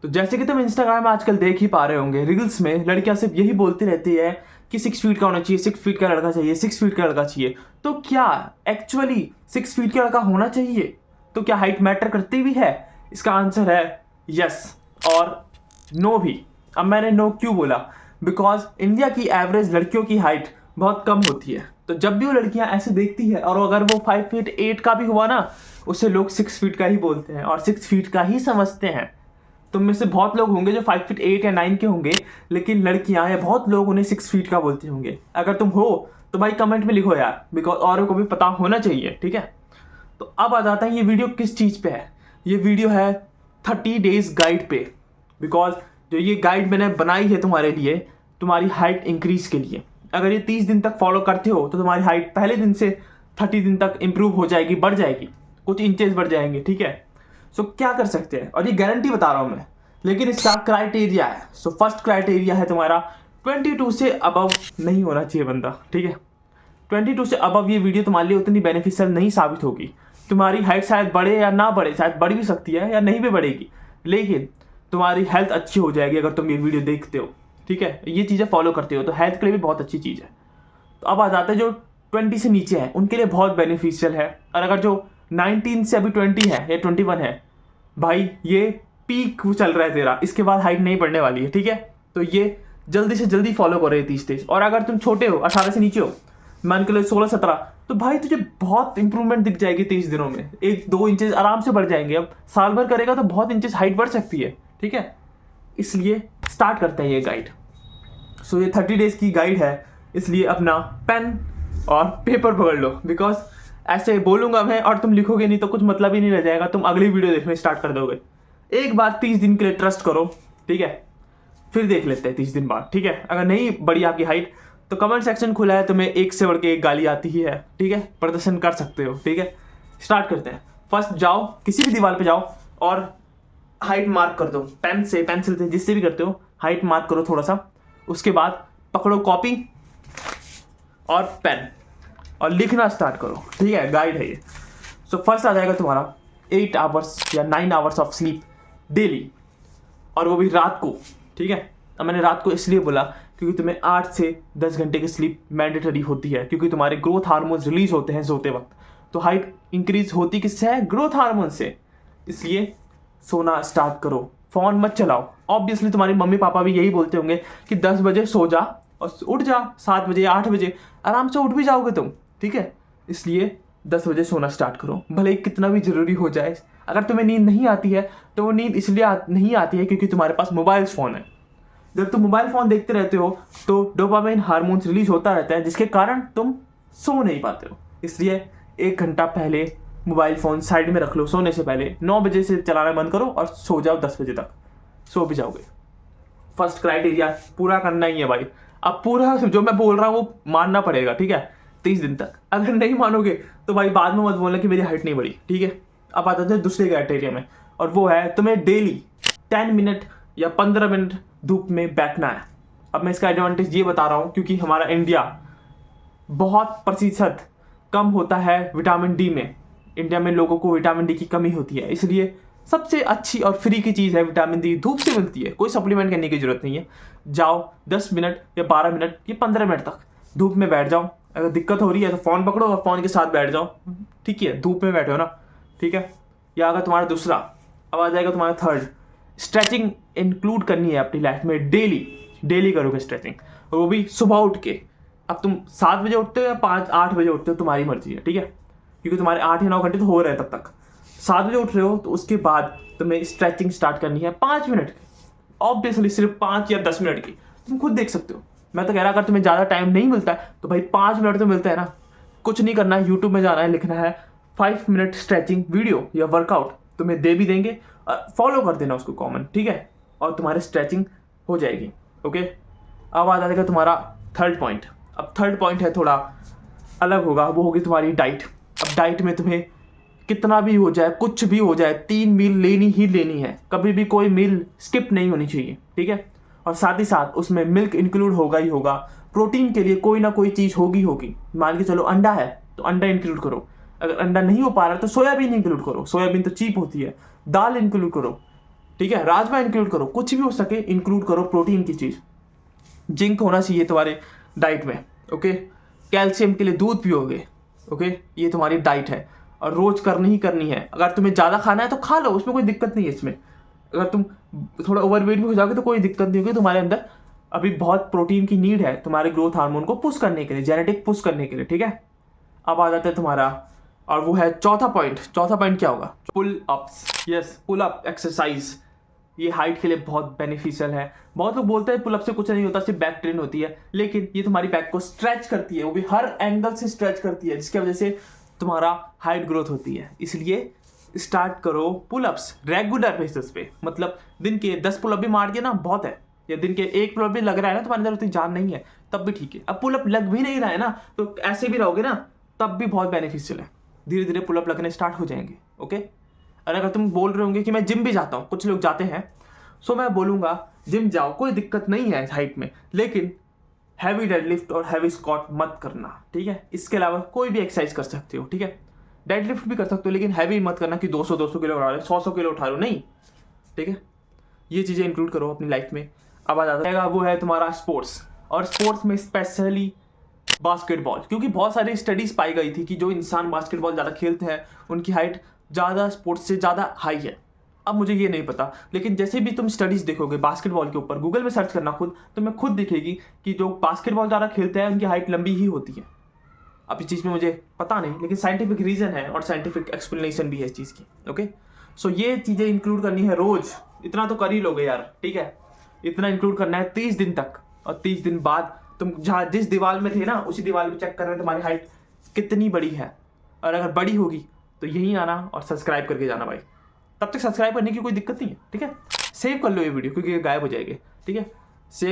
तो जैसे कि तुम इंस्टाग्राम में आजकल देख ही पा रहे होंगे, रील्स में लड़कियां सिर्फ यही बोलती रहती है कि 6 फीट का होना चाहिए, 6 फीट का लड़का चाहिए, 6 फीट का लड़का चाहिए। तो क्या एक्चुअली 6 फीट का लड़का होना चाहिए? तो क्या हाइट मैटर करती भी है? इसका आंसर है यस और नो भी। अब मैंने नो क्यों बोला? बिकॉज इंडिया की एवरेज लड़कियों की हाइट बहुत कम होती है। तो जब भी वो लड़कियां ऐसे देखती है और अगर वो 5 फीट 8 का भी हुआ ना, उसे लोग 6 फीट का ही बोलते हैं और 6 फीट का ही समझते हैं। तुम में से बहुत लोग होंगे जो 5 फीट 8 या 9 के होंगे, लेकिन लड़कियां या बहुत लोग उन्हें 6 फीट का बोलते होंगे। अगर तुम हो तो भाई कमेंट में लिखो यार, बिकॉज औरों को भी पता होना चाहिए, ठीक है। तो अब आ जाता है ये वीडियो किस चीज़ पे है। ये वीडियो है 30 डेज गाइड पे। बिकॉज जो ये गाइड मैंने बनाई है तुम्हारे लिए, तुम्हारी हाइट इंक्रीज के लिए। अगर ये 30 दिन तक फॉलो करते हो तो तुम्हारी हाइट पहले दिन से 30 दिन तक इंप्रूव हो जाएगी, बढ़ जाएगी, कुछ इंचेस बढ़ जाएंगे, ठीक है। सो क्या कर सकते हैं, और ये गारंटी बता रहा हूँ मैं, लेकिन इसका क्राइटेरिया है। सो फर्स्ट क्राइटेरिया है तुम्हारा 22 से अबव नहीं होना चाहिए बंदा, ठीक है। 22 से अबव ये वीडियो तुम्हारे लिए उतनी बेनिफिशियल नहीं साबित होगी। तुम्हारी हाइट शायद बढ़े या ना बढ़े, शायद बढ़ भी सकती है या नहीं भी बढ़ेगी, लेकिन तुम्हारी हेल्थ अच्छी हो जाएगी अगर तुम ये वीडियो देखते हो, ठीक है। ये चीज़ें फॉलो करते हो तो हेल्थ के लिए भी बहुत अच्छी चीज़ है। तो अब आ जाते हैं जो 20 से नीचे हैं उनके लिए बहुत बेनिफिशियल है। और अगर जो 19 से अभी 20 है या 21 है, भाई ये पीक चल रहा है तेरा, इसके बाद हाइट नहीं बढ़ने वाली है, ठीक है। तो ये जल्दी से जल्दी फॉलो करो ये 30 डेज। और अगर तुम छोटे हो, 18 से नीचे हो, मान के लो 16-17, तो भाई तुझे बहुत इंप्रूवमेंट दिख जाएगी 30 दिनों में। 1-2 इंचेस आराम से बढ़ जाएंगे। अब साल भर करेगा तो बहुत इंचेस हाइट बढ़ सकती है, ठीक है। इसलिए स्टार्ट करते हैं ये गाइड। सो ये 30 डेज की गाइड है, इसलिए अपना पेन और पेपर पकड़ लो। बिकॉज ऐसे बोलूंगा मैं और तुम लिखोगे नहीं तो कुछ मतलब ही नहीं रह जाएगा, तुम अगली वीडियो देखने स्टार्ट कर दोगे। एक बार 30 दिन के लिए ट्रस्ट करो, ठीक है, फिर देख लेते हैं 30 दिन बाद, ठीक है। अगर नहीं बढ़ी आपकी हाइट तो कमेंट सेक्शन खुला है, तुम्हें एक से बढ़ के एक गाली आती ही है, ठीक है, प्रदर्शन कर सकते हो, ठीक है। स्टार्ट करते हैं। फर्स्ट जाओ किसी भी दीवार पे जाओ और हाइट मार्क कर दो, पेन से, पेंसिल से, जिससे भी करते हो, हाइट मार्क करो थोड़ा सा। उसके बाद पकड़ो कॉपी और पेन और लिखना स्टार्ट करो, ठीक है। गाइड है ये। सो फर्स्ट आ जाएगा तुम्हारा 8 आवर्स या 9 आवर्स ऑफ स्लीप डेली, और वो भी रात को, ठीक है। अब मैंने रात को इसलिए बोला क्योंकि तुम्हें 8 से 10 घंटे की स्लीप मैंडेटरी होती है, क्योंकि तुम्हारे ग्रोथ हार्मोन्स रिलीज होते हैं सोते वक्त। तो हाइट इंक्रीज होती किससे है? ग्रोथ हार्मोन से। इसलिए सोना स्टार्ट करो, फोन मत चलाओ। ऑब्वियसली तुम्हारी मम्मी पापा भी यही बोलते होंगे कि 10 बजे सो जा और उठ जा 7 बजे 8 बजे, आराम से उठ भी जाओगे तुम, ठीक है। इसलिए 10 बजे सोना स्टार्ट करो, भले ही कितना भी जरूरी हो जाए। अगर तुम्हें नींद नहीं आती है तो वो नींद इसलिए नहीं आती है क्योंकि तुम्हारे पास मोबाइल फ़ोन है। जब तुम मोबाइल फ़ोन देखते रहते हो तो डोपामाइन हार्मोन्स रिलीज होता रहता है, जिसके कारण तुम सो नहीं पाते हो। इसलिए 1 घंटा पहले मोबाइल फ़ोन साइड में रख लो, सोने से पहले 9 बजे से चलाना बंद करो और सो जाओ 10 बजे तक, सो भी जाओगे। फर्स्ट क्राइटेरिया पूरा करना ही है भाई। अब पूरा जो मैं बोल रहा हूँ वो मानना पड़ेगा, ठीक है, 30 दिन तक। अगर नहीं मानोगे तो भाई बाद में मत बोलना कि मेरी हाइट नहीं बढ़ी, ठीक है। अब आता है दूसरे क्राइटेरिया में, और वो है तुम्हें डेली 10 मिनट या 15 मिनट धूप में बैठना है। अब मैं इसका एडवांटेज ये बता रहा हूँ क्योंकि हमारा इंडिया बहुत प्रतिशत कम होता है विटामिन डी में। इंडिया में लोगों को विटामिन डी की कमी होती है, इसलिए सबसे अच्छी और फ्री की चीज़ है विटामिन डी, धूप से मिलती है, कोई सप्लीमेंट करने की जरूरत नहीं है। जाओ 10 मिनट या 12 मिनट या 15 मिनट तक धूप में बैठ जाओ। अगर दिक्कत हो रही है तो फ़ोन पकड़ो और फ़ोन के साथ बैठ जाओ, ठीक है, धूप में बैठे हो ना, ठीक है। या अगर तुम्हारा दूसरा, अब आ जाएगा तुम्हारा थर्ड, स्ट्रेचिंग इंक्लूड करनी है अपनी लाइफ में। डेली डेली करोगे स्ट्रेचिंग, और वो भी सुबह उठ के। अब तुम 7 बजे उठते हो या 5-8 बजे उठते हो, तुम्हारी मर्जी है, ठीक है, क्योंकि तुम्हारे 8 या 9 घंटे तो हो रहे हैं तब तक। 7 बजे उठ रहे हो तो उसके बाद तुम्हें स्ट्रेचिंग स्टार्ट करनी है 5 मिनट की, ऑब्वियसली सिर्फ 5 या 10 मिनट की, तुम खुद देख सकते हो। मैं तो कह रहा अगर तुम्हें ज़्यादा टाइम नहीं मिलता है तो भाई 5 मिनट तो मिलता है ना। कुछ नहीं करना है, यूट्यूब में जाना है, लिखना है 5 मिनट स्ट्रेचिंग वीडियो या वर्कआउट, तुम्हें दे भी देंगे, फॉलो कर देना उसको कॉमन, ठीक है, और तुम्हारी स्ट्रेचिंग हो जाएगी, ओके। अब आ जाएगा तुम्हारा थर्ड पॉइंट। अब थर्ड पॉइंट है थोड़ा अलग होगा, वो होगी तुम्हारी डाइट। अब डाइट में तुम्हें कितना भी हो जाए, कुछ भी हो जाए, 3 मील लेनी ही लेनी है, कभी भी कोई मील स्किप नहीं होनी चाहिए, ठीक है। और साथ ही साथ उसमें मिल्क इंक्लूड होगा ही होगा, प्रोटीन के लिए कोई ना कोई चीज़ होगी। मान के चलो अंडा है तो अंडा इंक्लूड करो, अगर अंडा नहीं हो पा रहा तो सोयाबीन इंक्लूड करो, सोयाबीन तो चीप होती है। दाल इंक्लूड करो, ठीक है, राजमा इंक्लूड करो, कुछ भी हो सके इंक्लूड करो प्रोटीन की चीज़। जिंक होना चाहिए तुम्हारे डाइट में, ओके। कैल्शियम के लिए दूध पियोगे, ओके, ये तुम्हारी डाइट है और रोज करनी ही करनी है। अगर तुम्हें ज़्यादा खाना है तो खा लो, उसमें कोई दिक्कत नहीं है इसमें। अगर तुम थोड़ा ओवरवेट भी हो जाओगे तो कोई दिक्कत नहीं होगी, तुम्हारे अंदर अभी बहुत प्रोटीन की नीड है तुम्हारे ग्रोथ हार्मोन को पुश करने के लिए, जेनेटिक पुश करने के लिए, ठीक है। अब आ जाता है तुम्हारा, और वो है चौथा पॉइंट। चौथा पॉइंट क्या होगा? Pull ups. Yes, pull up exercise, ये हाइट के लिए बहुत बेनिफिशियल है। बहुत लोग बोलते हैं पुल अप से कुछ नहीं होता, सिर्फ बैक ट्रेन होती है, लेकिन ये तुम्हारी बैक को स्ट्रेच करती है, वो भी हर एंगल से स्ट्रेच करती है, जिसकी वजह से तुम्हारा हाइट ग्रोथ होती है। इसलिए स्टार्ट करो पुल अप्स रेगुलर बेसिस पे, मतलब दिन के 10 पुल अप भी मार दिया ना बहुत है, या दिन के 1 पुल अप भी लग रहा है ना, तुम्हारे अंदर उतनी जान नहीं है तब भी ठीक है। अब पुल अप लग भी नहीं रहा है ना, तो ऐसे भी रहोगे ना तब भी बहुत बेनिफिशियल है। धीरे धीरे पुल अप लगने स्टार्ट हो जाएंगे, ओके। और अगर तुम बोल रहे होंगे कि मैं जिम भी जाता हूँ, कुछ लोग जाते हैं, सो मैं बोलूँगा जिम जाओ, कोई दिक्कत नहीं है हाइट में, लेकिन हैवी डेडलिफ्ट और हैवी स्क्वाट मत करना, ठीक है। इसके अलावा कोई भी एक्सरसाइज कर सकते हो, ठीक है। डेडलिफ्ट भी कर सकते हो, लेकिन हैवी मत करना कि 200 किलो उठा लो, 100 किलो उठा लो, नहीं, ठीक है। ये चीज़ें इंक्लूड करो अपनी लाइफ में। अब आ जाता है वो है तुम्हारा स्पोर्ट्स, और स्पोर्ट्स में स्पेशली बास्केटबॉल, क्योंकि बहुत सारी स्टडीज पाई गई थी कि जो इंसान बास्केटबॉल ज़्यादा खेलते हैं उनकी हाइट ज़्यादा स्पोर्ट्स से ज़्यादा हाई है। अब मुझे ये नहीं पता, लेकिन जैसे भी तुम स्टडीज़ देखोगे बास्केटबॉल के ऊपर, गूगल में सर्च करना खुद, तो मैं खुद दिखेगी कि जो बास्केटबॉल ज़्यादा खेलते हैं उनकी हाइट लंबी ही होती है। अब इस चीज़ में मुझे पता नहीं, लेकिन साइंटिफिक रीज़न है और साइंटिफिक एक्सप्लेनेशन भी है इस चीज़ की, ओके। सो ये चीज़ें इंक्लूड करनी है रोज़, इतना तो कर ही लोगे यार, ठीक है। इतना इंक्लूड करना है 30 दिन तक, और 30 दिन बाद तुम जहाँ जिस दीवार में थे ना उसी दीवार में चेक कर रहे हैं तुम्हारी हाइट कितनी बड़ी है, और अगर बड़ी होगी तो यहीं आना और सब्सक्राइब करके जाना भाई। तब तक सब्सक्राइब करने की कोई दिक्कत नहीं है, ठीक है। सेव कर लो ये वीडियो, क्योंकि ये गायब हो जाएगी, ठीक है। सेव